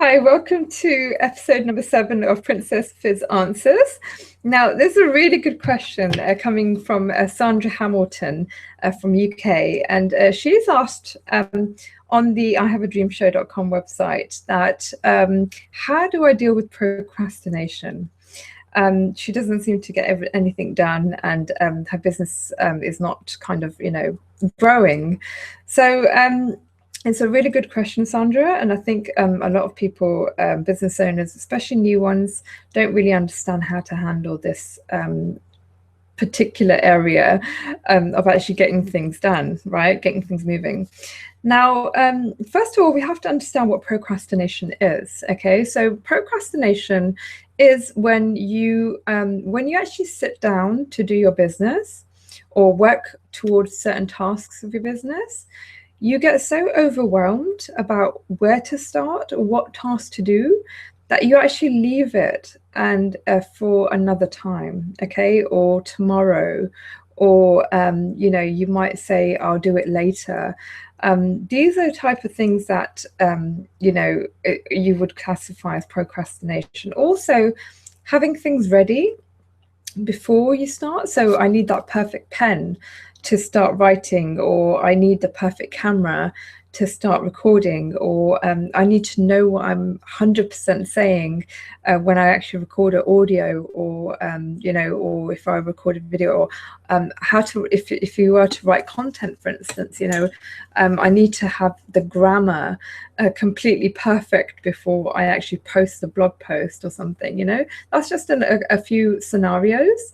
Hi, welcome to episode number 7 of Princess Fizz Answers. Now, this is a really good question coming from Sandra Hamilton from UK, and she's asked on the ihaveadreamshow.com website that how do I deal with procrastination? She doesn't seem to get anything done, and her business is not growing. So it's a really good question, Sandra, and I think a lot of people, business owners, especially new ones, don't really understand how to handle this particular area of actually getting things done, right? Getting things moving. Now, first of all, we have to understand what procrastination is. Okay, so procrastination is when you actually sit down to do your business or work towards certain tasks of your business. You get so overwhelmed about where to start or what task to do that you actually leave it and for another time, okay, or tomorrow, or you might say, I'll do it later. These are the type of things that you would classify as procrastination. Also, having things ready before you start. So I need that perfect pen to start writing, or I need the perfect camera to start recording, or I need to know what I'm 100% saying when I actually record an audio, or or if I record a video, or how to, if you were to write content, for instance, I need to have the grammar completely perfect before I actually post the blog post or something. That's just a few scenarios.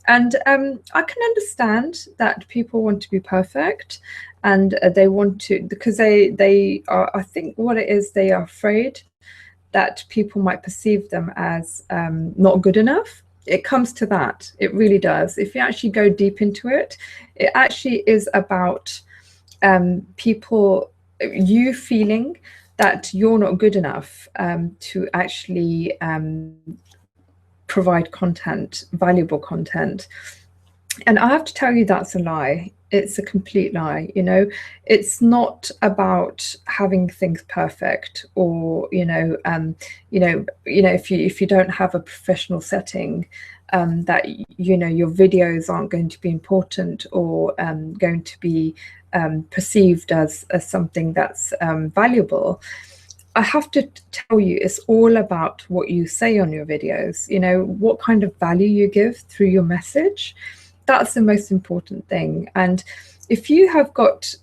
And I can understand that people want to be perfect, and they want to, because they are, I think what it is, they are afraid that people might perceive them as not good enough. It comes to that. It really does. If you actually go deep into it, it actually is about you feeling that you're not good enough to actually provide content, valuable content. And I have to tell you, that's a lie. It's a complete lie. It's not about having things perfect, or if you don't have a professional setting, that your videos aren't going to be important, or going to be perceived as something that's valuable. I have to tell you, it's all about what you say on your videos, what kind of value you give through your message. That's the most important thing. And if you have got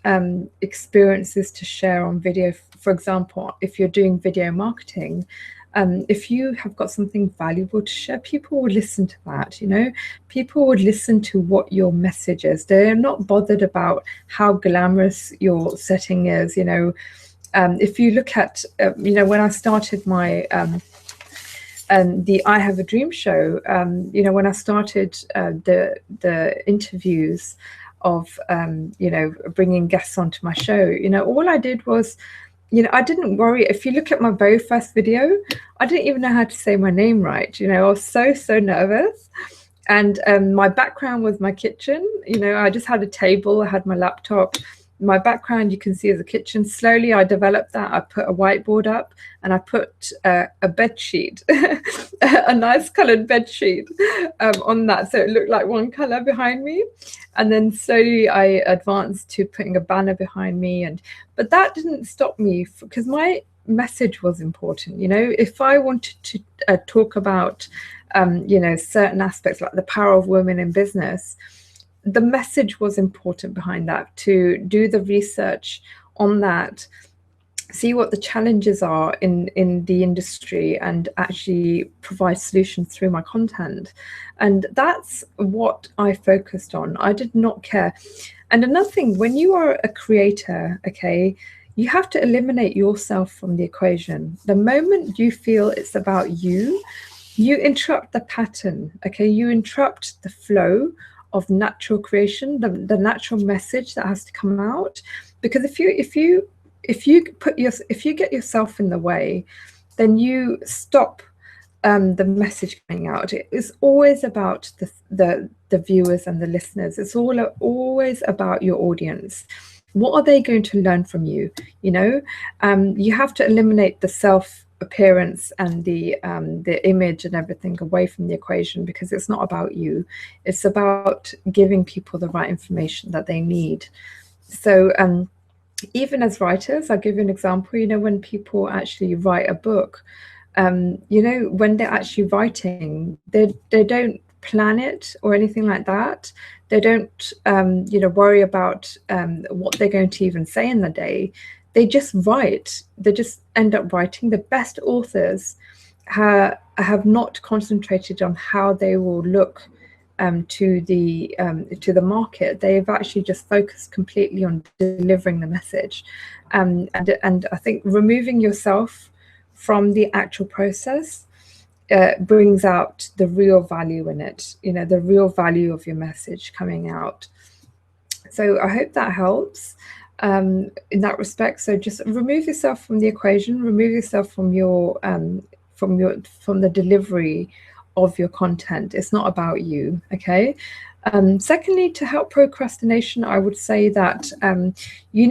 experiences to share on video, for example, if you're doing video marketing, if you have got something valuable to share, people will listen to that. People would listen to what your message is. They're not bothered about how glamorous your setting is. If you look at, when I started my the I Have a Dream show, when I started the interviews of bringing guests onto my show, all I did was, I didn't worry. If you look at my very first video, I didn't even know how to say my name right. I was so nervous. And my background was my kitchen. I just had a table, I had my laptop. My background, you can see, is a kitchen. Slowly I developed that. I put a whiteboard up, and I put a bed sheet, a nice colored bed sheet on that, so it looked like one color behind me. And then slowly I advanced to putting a banner behind me. But that didn't stop me, because my message was important. If I wanted to talk about certain aspects, like the power of women in business, the message was important behind that, to do the research on that, see what the challenges are in the industry, and actually provide solutions through my content. And that's what I focused on. I did not care. And another thing, when you are a creator, okay, you have to eliminate yourself from the equation. The moment you feel it's about you interrupt the pattern, okay? You interrupt the flow of natural creation, the natural message that has to come out. Because if you get yourself in the way, then you stop the message coming out. It's always about the viewers and the listeners. It's always about your audience. What are they going to learn from you? You have to eliminate the self appearance and the image and everything away from the equation, because it's not about you. It's about giving people the right information that they need. So even as writers, I'll give you an example. When people actually write a book, when they're actually writing, they don't plan it or anything like that. They don't worry about what they're going to even say in the day. They just write. They just end up writing. The best authors have not concentrated on how they will look to the market. They've actually just focused completely on delivering the message, and I think removing yourself from the actual process brings out the real value in it. The real value of your message coming out. So I hope that helps in that respect. So just remove yourself from the equation, remove yourself from the delivery of your content. It's not about you. Okay. Secondly, to help procrastination, I would say that you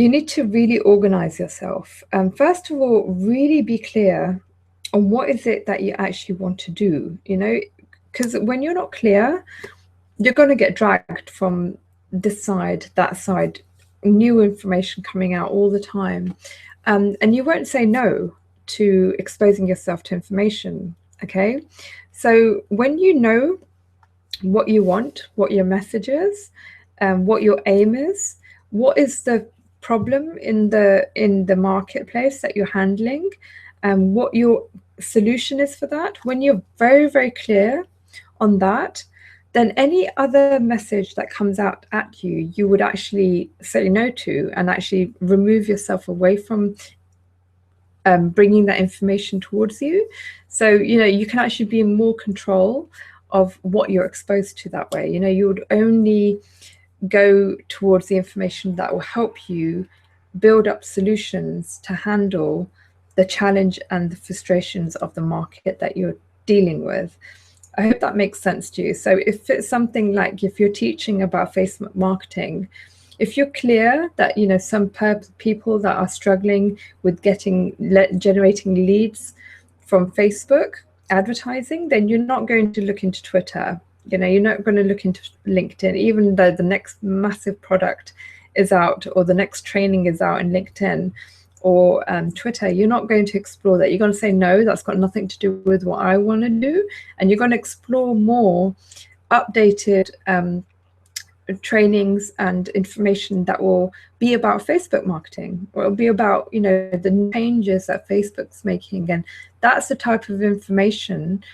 need to really organize yourself. First of all, really be clear on what is it that you actually want to do, because when you're not clear, you're going to get dragged from this side, that side, new information coming out all the time. And you won't say no to exposing yourself to information. Okay. So when you know what you want, what your message is, what your aim is, what is the problem in the marketplace that you're handling, what your solution is for that, when you're very, very clear on that, then any other message that comes out at you, you would actually say no to and actually remove yourself away from bringing that information towards you. So, you can actually be in more control of what you're exposed to that way. You would only go towards the information that will help you build up solutions to handle the challenge and the frustrations of the market that you're dealing with. I hope that makes sense to you. So if it's something like, if you're teaching about Facebook marketing, if you're clear that some people that are struggling with generating leads from Facebook advertising, then you're not going to look into Twitter. You're not going to look into LinkedIn, even though the next massive product is out or the next training is out in LinkedIn or Twitter. You're not going to explore that. You're going to say, no, that's got nothing to do with what I want to do. And you're going to explore more updated trainings and information that will be about Facebook marketing, or it'll be about the changes that Facebook's making. And that's the type of information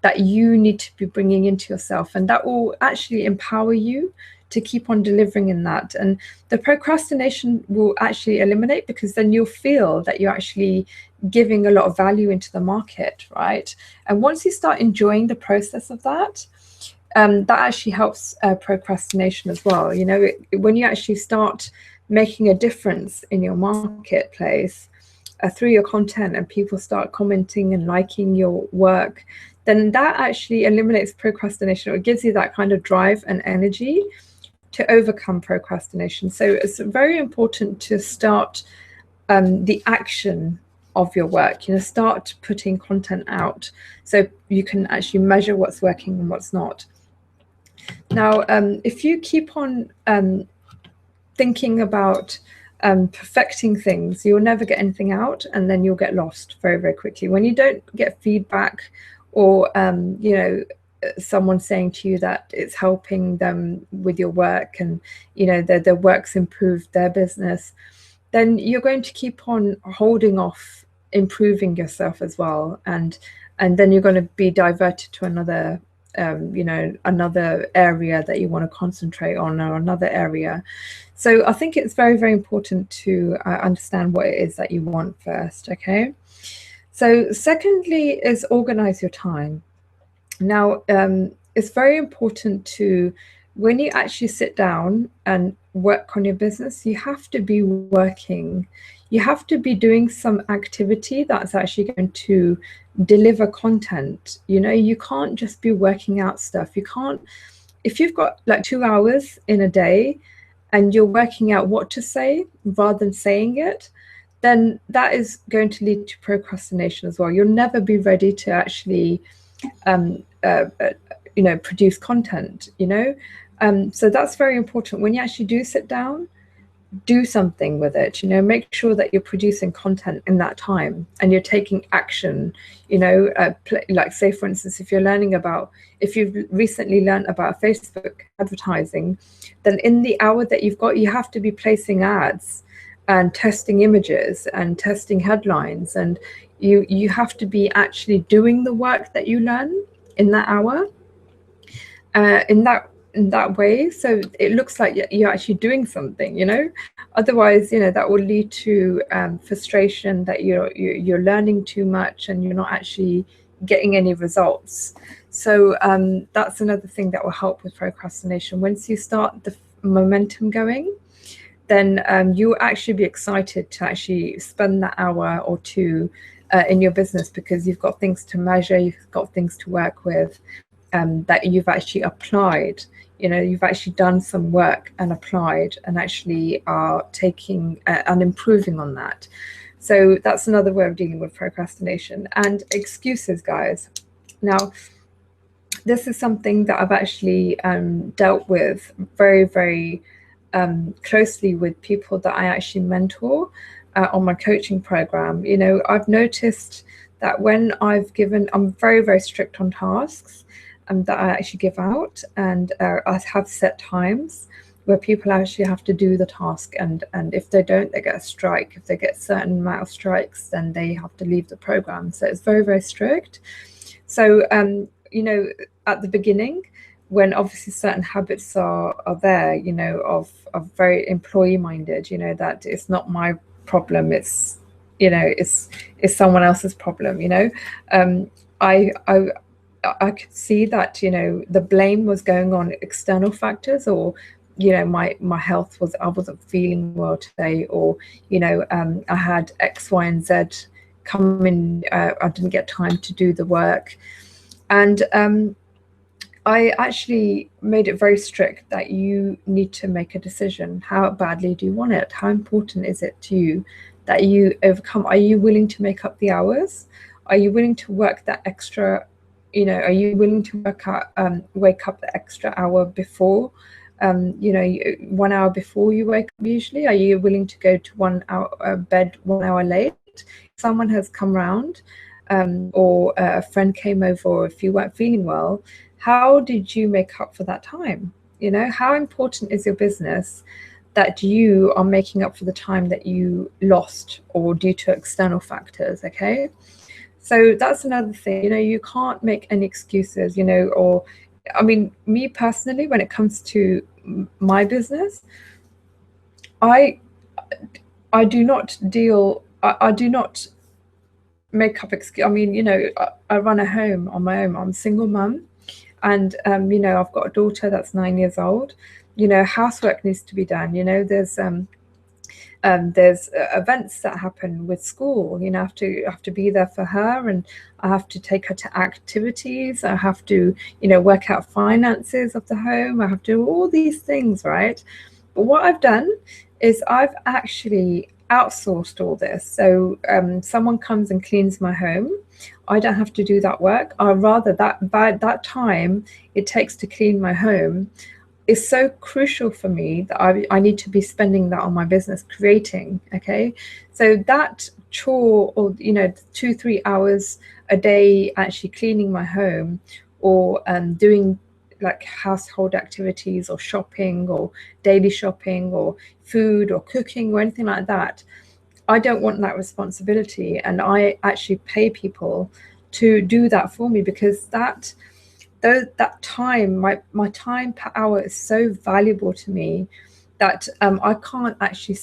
that you need to be bringing into yourself, and that will actually empower you to keep on delivering in that. And the procrastination will actually eliminate, because then you'll feel that you're actually giving a lot of value into the market, right? And once you start enjoying the process of that, that actually helps procrastination as well. When you actually start making a difference in your marketplace through your content, and people start commenting and liking your work, then that actually eliminates procrastination. It gives you that kind of drive and energy to overcome procrastination. So it's very important to start the action of your work. Start putting content out so you can actually measure what's working and what's not. Now, if you keep on thinking about perfecting things, you'll never get anything out, and then you'll get lost very, very quickly. When you don't get feedback, or someone saying to you that it's helping them with your work, and their work's improved their business, then you're going to keep on holding off improving yourself as well, and then you're going to be diverted to another another area that you want to concentrate on, or another area. So I think it's very, very important to understand what it is that you want first. Okay. So secondly is organize your time. Now, it's very important to, when you actually sit down and work on your business, you have to be working. You have to be doing some activity that's actually going to deliver content. You can't just be working out stuff. You can't, if you've got like 2 hours in a day and you're working out what to say rather than saying it, then that is going to lead to procrastination as well. You'll never be ready to actually produce content, so that's very important. When you actually do sit down, do something with it, make sure that you're producing content in that time and you're taking action, like say for instance, if you've recently learned about Facebook advertising, then in the hour that you've got, you have to be placing ads and testing images and testing headlines, and you have to be actually doing the work that you learn in that hour, in that way, so it looks like you're actually doing something, otherwise that will lead to frustration, that you're learning too much and you're not actually getting any results. So that's another thing that will help with procrastination. Once you start the momentum going, then you'll actually be excited to actually spend that hour or two in your business, because you've got things to measure, you've got things to work with, that you've actually applied. You've actually done some work and applied and actually are taking and improving on that. So that's another way of dealing with procrastination. And excuses, guys. Now, this is something that I've actually dealt with very, very closely with people that I actually mentor on my coaching program. I've noticed that when I'm very, very strict on tasks that I actually give out, and I have set times where people actually have to do the task, and if they don't, they get a strike. If they get a certain amount of strikes, then they have to leave the program. So it's very, very strict. So at the beginning, when obviously certain habits are there, of very employee minded, that it's not my problem, it's someone else's problem. I could see that the blame was going on external factors, or my health was, I wasn't feeling well today, or I had X, Y, and Z come in, I didn't get time to do the work. And I actually made it very strict that you need to make a decision. How badly do you want it? How important is it to you that you overcome? Are you willing to make up the hours? Are you willing to work that extra, are you willing to wake up the extra hour before, 1 hour before you wake up usually? Are you willing to go to 1 hour bed 1 hour late? Someone has come round, or a friend came over, or if you weren't feeling well, how did you make up for that time? How important is your business that you are making up for the time that you lost or due to external factors? Okay, so that's another thing. You can't make any excuses, or I mean, me personally, when it comes to my business, I do not make up excuses. I mean, I run a home on my own. I'm a single mum, and I've got a daughter that's 9 years old. Housework needs to be done. There's events that happen with school. I have to be there for her, and I have to take her to activities. I have to work out finances of the home. I have to do all these things, right? But what I've done is I've actually outsourced all this. So someone comes and cleans my home. I don't have to do that work. Or rather, that time it takes to clean my home is so crucial for me that I need to be spending that on my business, creating. Okay, so that chore, or 2-3 hours a day actually cleaning my home, or doing like household activities, or shopping, or daily shopping, or food, or cooking, or anything like that, I don't want that responsibility, and I actually pay people to do that for me, because that time, my time per hour is so valuable to me that I can't actually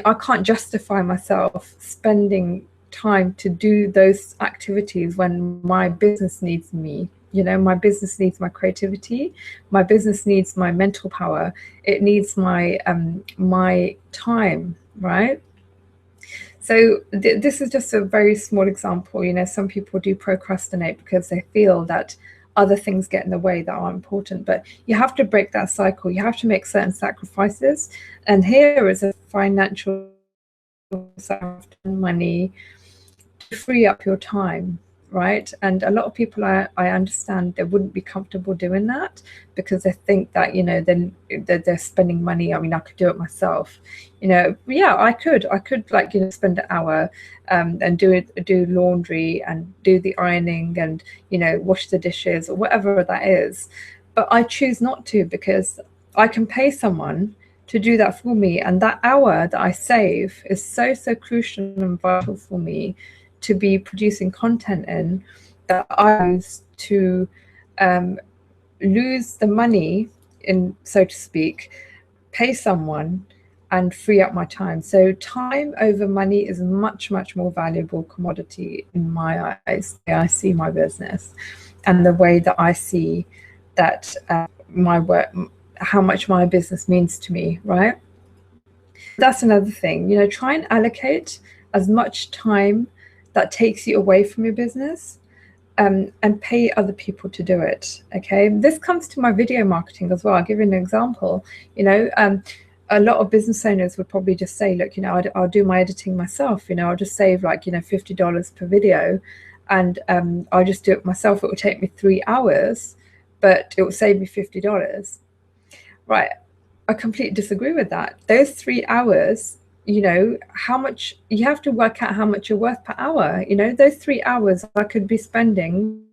I can't justify myself spending time to do those activities when my business needs me. My business needs my creativity, my business needs my mental power, it needs my my time, right? So this is just a very small example. Some people do procrastinate because they feel that other things get in the way that are important, but you have to break that cycle. You have to make certain sacrifices, and here is a financial money to free up your time, right? And a lot of people, I understand, they wouldn't be comfortable doing that because they think that, you know, then they're spending money. I mean, I could do it myself, you know. Yeah, I could like, you know, spend an hour and do laundry and do the ironing and, you know, wash the dishes or whatever that is. But I choose not to because I can pay someone to do that for me, and that hour that I save is so crucial and vital for me to be producing content in, that I use to lose the money in, so to speak, pay someone and free up my time. So time over money is much more valuable commodity in my eyes. I see my business and the way that I see that my work, how much my business means to me, right? That's another thing, you know, try and allocate as much time that takes you away from your business and pay other people to do it. Okay, this comes to my video marketing as well. I'll give you an example. You know, a lot of business owners would probably just say, look, you know, I'll do my editing myself. You know, I'll just save like, you know, $50 per video, and I'll just do it myself. It will take me 3 hours, but it will save me $50. Right, I completely disagree with that. Those 3 hours, you know, how much you have to work out how much you're worth per hour. You know, those 3 hours I could be spending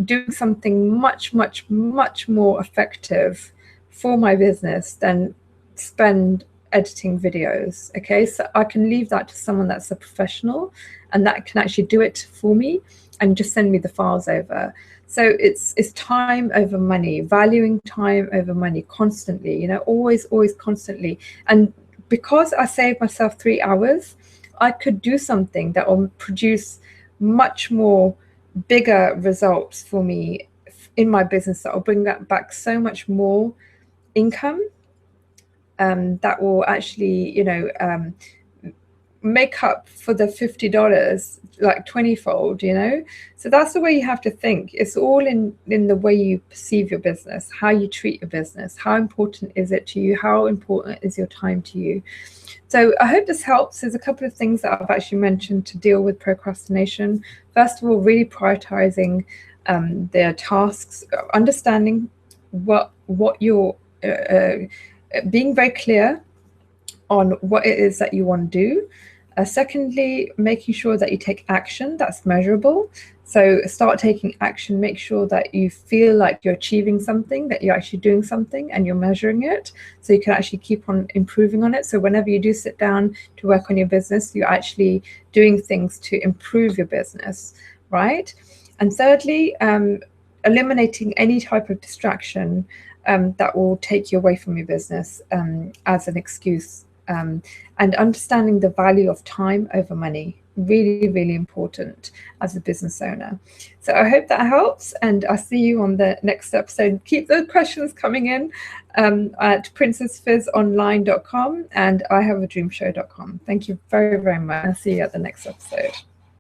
doing something much more effective for my business than spend editing videos. Okay, so I can leave that to someone that's a professional and that can actually do it for me and just send me the files over. So it's time over money, valuing time over money constantly, you know, always constantly. And because I saved myself 3 hours, I could do something that will produce much more bigger results for me in my business, that will bring that back so much more income, that will actually, you know, make up for the $50 like 20-fold, you know. So that's the way you have to think. It's all in the way you perceive your business, how you treat your business, how important is it to you, how important is your time to you. So I hope this helps. There's a couple of things that I've actually mentioned to deal with procrastination. First of all, really prioritizing their tasks, understanding what you're being very clear on what it is that you want to do. Secondly, making sure that you take action that's measurable. So start taking action, make sure that you feel like you're achieving something, that you're actually doing something and you're measuring it, so you can actually keep on improving on it. So whenever you do sit down to work on your business, you're actually doing things to improve your business, right? And thirdly, eliminating any type of distraction that will take you away from your business as an excuse. And understanding the value of time over money, really important as a business owner. So I hope that helps, and I'll see you on the next episode. Keep the questions coming in at princessfizzonline.com and ihaveadreamshow.com. Thank you very much. I'll see you at the next episode.